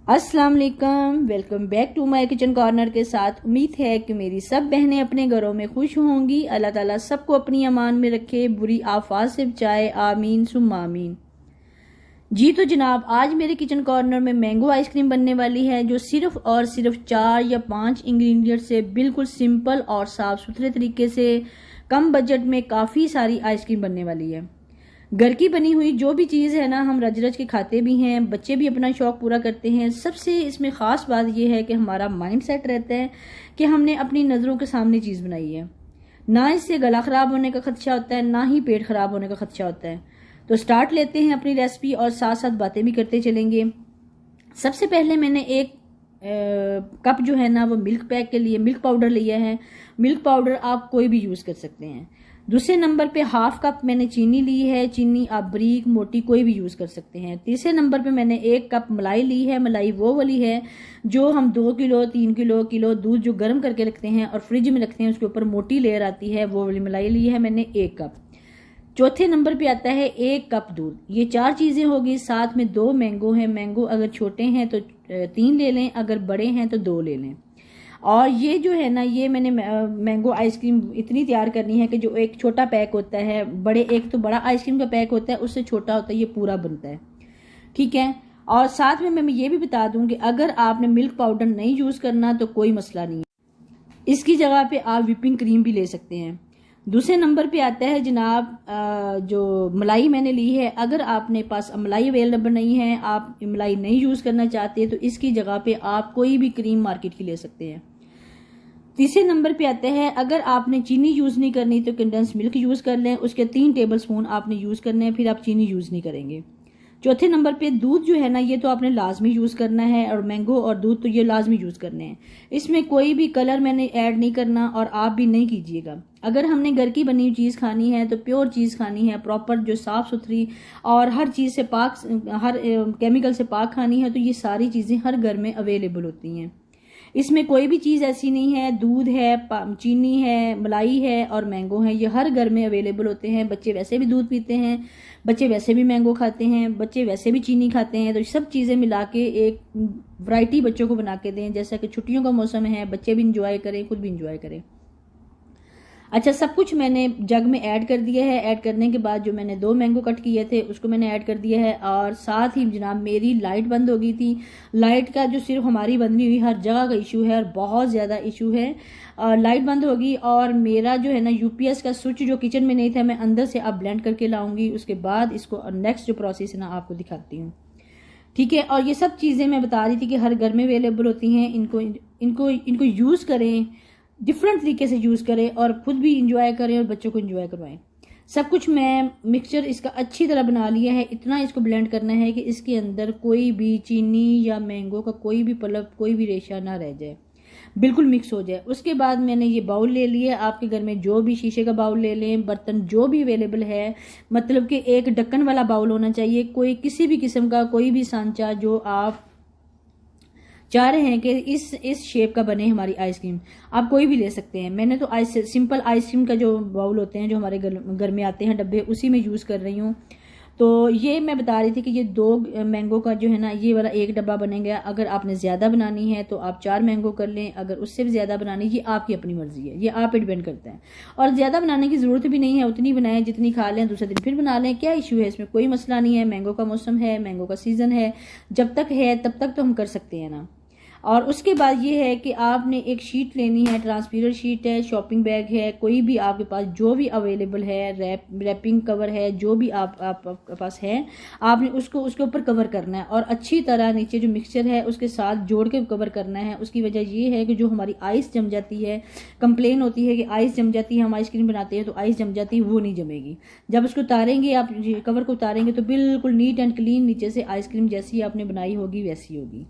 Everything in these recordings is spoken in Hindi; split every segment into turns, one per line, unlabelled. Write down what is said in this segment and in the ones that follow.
अस्सलाम वालेकुम, welcome back to my kitchen corner के साथ। उम्मीद है कि मेरी सब बहनें अपने घरों में खुश होंगी। अल्लाह ताला सबको अपनी अमान में रखे, बुरी आफात से बचाए, आमीन सुम्मा आमीन। जी तो जनाब, आज मेरे किचन कॉर्नर में मैंगो आइसक्रीम बनने वाली है, जो सिर्फ और सिर्फ 4 या 5 इंग्रेडिएंट से बिल्कुल सिंपल और साफ सुथरे तरीके से कम बजट में काफ़ी सारी आइसक्रीम बनने वाली है। घर की बनी हुई जो भी चीज़ है ना, हम रज रज के खाते भी हैं, बच्चे भी अपना शौक पूरा करते हैं। सबसे इसमें ख़ास बात यह है कि हमारा माइंड सेट रहता है कि हमने अपनी नज़रों के सामने चीज़ बनाई है। ना इससे गला ख़राब होने का खदशा होता है, ना ही पेट ख़राब होने का खदशा होता है। तो स्टार्ट लेते हैं अपनी रेसिपी और साथ साथ बातें भी करते चलेंगे। सबसे पहले मैंने एक कप जो है ना वो मिल्क पैक के लिए मिल्क पाउडर लिया है। मिल्क पाउडर आप कोई भी यूज़ कर सकते हैं। दूसरे नंबर पे हाफ कप मैंने चीनी ली है। चीनी आप बारीक मोटी कोई भी यूज़ कर सकते हैं। तीसरे नंबर पे मैंने 1 कप मलाई ली है। मलाई वो वाली है जो हम 2 किलो 3 किलो दूध जो गर्म करके रखते हैं और फ्रिज में रखते हैं, उसके ऊपर मोटी लेयर आती है, वो वाली मलाई ली है मैंने 1 कप। चौथे नंबर पे आता है 1 कप दूध। ये 4 चीज़ें होगी। साथ में 2 मैंगो हैं। मैंगो अगर छोटे हैं तो 3 ले लें, अगर बड़े हैं तो 2 ले लें। और ये जो है ना, ये मैंने मैंगो आइसक्रीम इतनी तैयार करनी है कि जो एक छोटा पैक होता है, एक तो बड़ा आइसक्रीम का पैक होता है, उससे छोटा होता है, ये पूरा बनता है। ठीक है। और साथ में मैं ये भी बता दूं कि अगर आपने मिल्क पाउडर नहीं यूज़ करना तो कोई मसला नहीं है। इसकी जगह पे आप व्हिपिंग क्रीम भी ले सकते हैं। दूसरे नंबर पे आता है जनाब, जो मलाई मैंने ली है। अगर आपने पास मलाई अवेलेबल नहीं है, आप मलाई नहीं यूज़ करना चाहते, तो इसकी जगह पे आप कोई भी क्रीम मार्केट की ले सकते हैं। तीसरे नंबर पे आता है, अगर आपने चीनी यूज़ नहीं करनी तो कंडेंस मिल्क यूज़ कर लें। उसके 3 टेबल स्पून आपने यूज़ करने हैं, फिर आप चीनी यूज़ नहीं करेंगे। चौथे नंबर पे दूध जो है ना, ये तो आपने लाजमी यूज़ करना है, और मैंगो और दूध तो ये लाजमी यूज़ करने हैं। इसमें कोई भी कलर मैंने ऐड नहीं करना और आप भी नहीं कीजिएगा। अगर हमने घर की बनी हुई चीज़ खानी है तो प्योर चीज़ खानी है, प्रॉपर जो साफ़ सुथरी और हर चीज़ से पाक, हर केमिकल से पाक खानी है, तो ये सारी चीज़ें हर घर में अवेलेबल होती हैं। इसमें कोई भी चीज़ ऐसी नहीं है। दूध है, चीनी है, मलाई है और मैंगो है, ये हर घर में अवेलेबल होते हैं। बच्चे वैसे भी दूध पीते हैं, बच्चे वैसे भी मैंगो खाते हैं, बच्चे वैसे भी चीनी खाते हैं। तो सब चीज़ें मिला के एक वैरायटी बच्चों को बना के दें। जैसा कि छुट्टियों का मौसम है, बच्चे भी इंजॉय करें, खुद भी इंजॉय करें। अच्छा, सब कुछ मैंने जग में ऐड कर दिया है। ऐड करने के बाद जो मैंने 2 मैंगो कट किए थे उसको मैंने ऐड कर दिया है। और साथ ही जनाब मेरी लाइट बंद हो गई थी। लाइट का जो सिर्फ हमारी बंद नहीं हुई, हर जगह का इशू है और बहुत ज़्यादा इशू है। लाइट बंद होगी और मेरा जो है ना यूपीएस का स्विच जो किचन में नहीं था, मैं अंदर से अब ब्लेंड करके लाऊंगी। उसके बाद इसको नेक्स्ट जो प्रोसेस है ना आपको दिखाती हूँ। ठीक है। और ये सब चीज़ें मैं बता रही थी कि हर घर में अवेलेबल होती हैं। इनको यूज़ करें, डिफरेंट तरीके से यूज़ करें और खुद भी इंजॉय करें और बच्चों को इंजॉय करवाएं। सब कुछ मैं मिक्सचर इसका अच्छी तरह बना लिया है। इतना इसको ब्लेंड करना है कि इसके अंदर कोई भी चीनी या मैंगो का कोई भी पल्प, कोई भी रेशा ना रह जाए, बिल्कुल मिक्स हो जाए। उसके बाद मैंने ये बाउल ले लिया। आपके घर में जो भी शीशे का बाउल ले लें, बर्तन जो भी अवेलेबल है, मतलब कि एक ढक्कन वाला बाउल होना चाहिए। कोई किसी भी किस्म का कोई भी सांचा जो आप चाह रहे हैं कि इस शेप का बने हमारी आइसक्रीम, आप कोई भी ले सकते हैं। मैंने तो सिंपल आइसक्रीम का जो बाउल होते हैं जो हमारे घर में आते हैं डब्बे, उसी में यूज़ कर रही हूँ। तो ये मैं बता रही थी कि ये 2 मैंगो का जो है ना, ये वाला 1 डब्बा बनेगा। अगर आपने ज़्यादा बनानी है तो आप 4 मैंगो कर लें। अगर उससे भी ज़्यादा बनानी, ये आपकी अपनी मर्जी है, ये आप पे डिपेंड करता है। और ज़्यादा बनाने की ज़रूरत भी नहीं है, उतनी बनाएं जितनी खा लें, दूसरे दिन फिर बना लें। क्या इशू है इसमें? कोई मसला नहीं है। मैंगो का मौसम है, मैंगो का सीज़न है, जब तक है तब तक तो हम कर सकते हैं ना। और उसके बाद ये है कि आपने एक शीट लेनी है, ट्रांसपेरेंट शीट है, शॉपिंग बैग है, कोई भी आपके पास जो भी अवेलेबल है, रैपिंग कवर है, जो भी आपके पास है, आपने उसको उसके ऊपर कवर करना है और अच्छी तरह नीचे जो मिक्सचर है उसके साथ जोड़ के कवर करना है। उसकी वजह ये है कि जो हमारी आइस जम जाती है, कंप्लेन होती है कि आइस जम जाती है, हम आइसक्रीम बनाते हैं तो आइस जम जाती है, वो नहीं जमेगी। जब उसको उतारेंगे, आप कवर को उतारेंगे तो बिल्कुल नीट एंड क्लीन नीचे से आइसक्रीम जैसी आपने बनाई होगी वैसी होगी।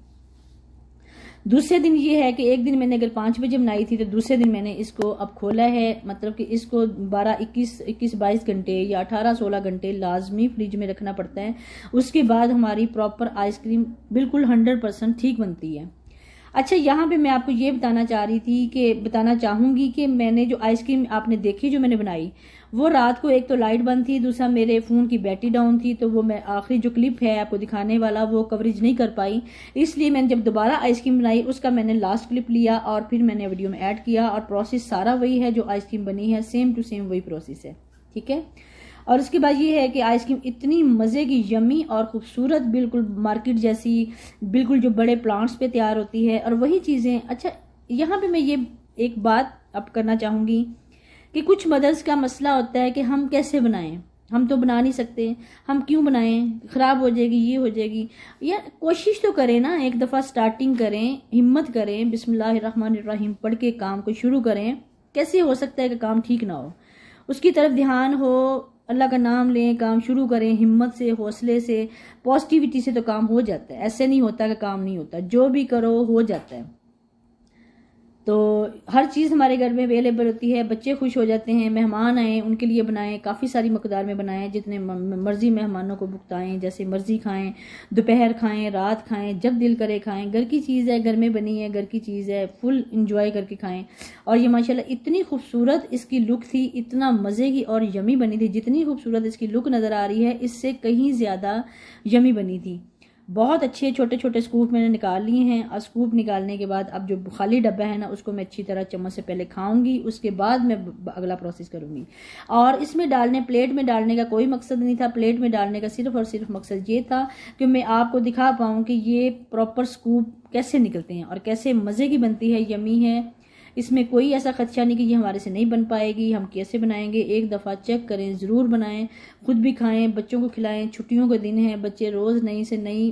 दूसरे दिन ये है कि एक दिन मैंने अगर 5 बजे बनाई थी तो दूसरे दिन मैंने इसको अब खोला है। मतलब कि इसको 21-22 घंटे या 18-16 घंटे लाजमी फ्रिज में रखना पड़ता है। उसके बाद हमारी प्रॉपर आइसक्रीम बिल्कुल 100% ठीक बनती है। अच्छा, यहाँ पे मैं आपको ये बताना चाहूंगी कि मैंने जो आइसक्रीम आपने देखी जो मैंने बनाई, वो रात को एक तो लाइट बंद थी, दूसरा मेरे फ़ोन की बैटरी डाउन थी, तो वो मैं आखिरी जो क्लिप है आपको दिखाने वाला वो कवरेज नहीं कर पाई। इसलिए मैंने जब दोबारा आइसक्रीम बनाई उसका मैंने लास्ट क्लिप लिया और फिर मैंने वीडियो में ऐड किया, और प्रोसेस सारा वही है जो आइसक्रीम बनी है, सेम टू सेम वही प्रोसेस है, ठीक है। और उसके बाद ये है कि आइसक्रीम इतनी मज़े की, यमी और ख़ूबसूरत, बिल्कुल मार्केट जैसी, बिल्कुल जो बड़े प्लांट्स पे तैयार होती है, और वही चीज़ें। अच्छा, यहाँ पे मैं ये एक बात अब करना चाहूँगी कि कुछ मदर्स का मसला होता है कि हम कैसे बनाएं, हम तो बना नहीं सकते, हम क्यों बनाएं, ख़राब हो जाएगी, ये हो जाएगी। या कोशिश तो करें ना, एक दफ़ा स्टार्टिंग करें, हिम्मत करें, बिस्मिल्लाहिर्रहमानिर्रहीम पढ़ के काम को शुरू करें। कैसे हो सकता है कि काम ठीक ना हो, उसकी तरफ ध्यान हो, अल्लाह का नाम लें, काम शुरू करें, हिम्मत से, हौसले से, पॉजिटिविटी से तो काम हो जाता है। ऐसे नहीं होता कि काम नहीं होता, जो भी करो हो जाता है। तो हर चीज़ हमारे घर में अवेलेबल होती है, बच्चे खुश हो जाते हैं, मेहमान आए उनके लिए बनाएं, काफ़ी सारी मकदार में बनाएं, जितने मर्जी मेहमानों को भुगताएं, जैसे मर्जी खाएं, दोपहर खाएं, रात खाएं, जब दिल करे खाएं। घर की चीज़ है, घर में बनी है, घर की चीज़ है, फुल इंजॉय करके खाएं। और ये माशाल्लाह इतनी खूबसूरत इसकी लुक थी, इतना मज़े की और यमी बनी थी। जितनी खूबसूरत इसकी लुक नज़र आ रही है, इससे कहीं ज़्यादा यमी बनी थी। बहुत अच्छे छोटे छोटे स्कूप मैंने निकाल लिए हैं, और स्कूप निकालने के बाद अब जो खाली डब्बा है ना, उसको मैं अच्छी तरह चम्मच से पहले खाऊंगी, उसके बाद मैं अगला प्रोसेस करूंगी। और इसमें प्लेट में डालने का कोई मकसद नहीं था, प्लेट में डालने का सिर्फ और सिर्फ मकसद ये था कि मैं आपको दिखा पाऊँ कि ये प्रॉपर स्कूप कैसे निकलते हैं और कैसे मज़े की बनती है, यमी है। इसमें कोई ऐसा खदशा नहीं कि ये हमारे से नहीं बन पाएगी, हम कैसे बनाएंगे। एक दफ़ा चेक करें, ज़रूर बनाएं, खुद भी खाएं, बच्चों को खिलाएं। छुट्टियों के दिन है, बच्चे रोज़ नई से नई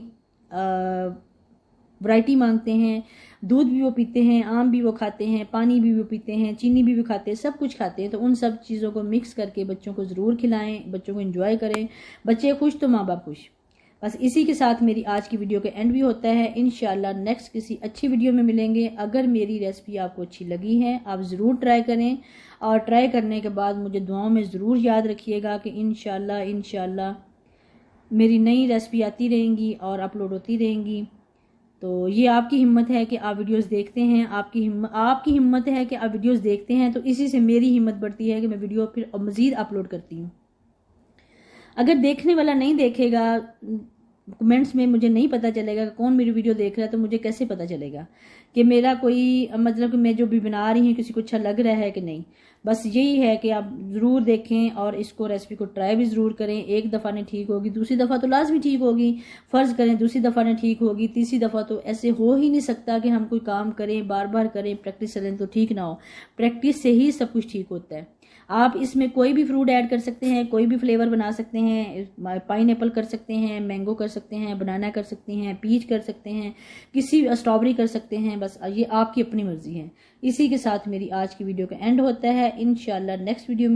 वैरायटी मांगते हैं। दूध भी वो पीते हैं, आम भी वो खाते हैं, पानी भी वो पीते हैं, चीनी भी वो खाते हैं, सब कुछ खाते हैं। तो उन सब चीज़ों को मिक्स करके बच्चों को ज़रूर खिलाएं, बच्चों को एंजॉय करें। बच्चे खुश तो माँ बाप खुश। बस इसी के साथ मेरी आज की वीडियो का एंड भी होता है। इंशाल्लाह नेक्स्ट किसी अच्छी वीडियो में मिलेंगे। अगर मेरी रेसिपी आपको अच्छी लगी है, आप ज़रूर ट्राई करें, और ट्राई करने के बाद मुझे दुआओं में ज़रूर याद रखिएगा कि इंशाल्लाह मेरी नई रेसिपी आती रहेंगी और अपलोड होती रहेंगी। तो ये आपकी हिम्मत है कि आप वीडियोस देखते हैं, आपकी हिम्मत है कि आप वीडियोस देखते हैं, तो इसी से मेरी हिम्मत बढ़ती है कि मैं वीडियो फिर मज़ीद अपलोड करती हूँ। अगर देखने वाला नहीं देखेगा, कमेंट्स में मुझे नहीं पता चलेगा कि कौन मेरी वीडियो देख रहा है, तो मुझे कैसे पता चलेगा कि मेरा कोई मतलब कि मैं जो भी बना रही हूँ किसी को अच्छा लग रहा है कि नहीं। बस यही है कि आप ज़रूर देखें और इसको रेसिपी को ट्राई भी ज़रूर करें। एक दफ़ा नहीं ठीक होगी, दूसरी दफ़ा तो लाजमी ठीक होगी। फ़र्ज़ करें दूसरी दफ़ा नहीं ठीक होगी, तीसरी दफ़ा तो ऐसे हो ही नहीं सकता कि हम कोई काम करें, बार बार करें, प्रैक्टिस करें तो ठीक ना हो। प्रैक्टिस से ही सब कुछ ठीक होता है। आप इसमें कोई भी फ्रूट ऐड कर सकते हैं, कोई भी फ्लेवर बना सकते हैं। पाइनएप्पल कर सकते हैं, मैंगो कर सकते हैं, बनाना कर सकते हैं, पीच कर सकते हैं, स्ट्रॉबेरी कर सकते हैं। बस ये आपकी अपनी मर्जी है। इसी के साथ मेरी आज की वीडियो का एंड होता है। इंशाल्लाह नेक्स्ट वीडियो में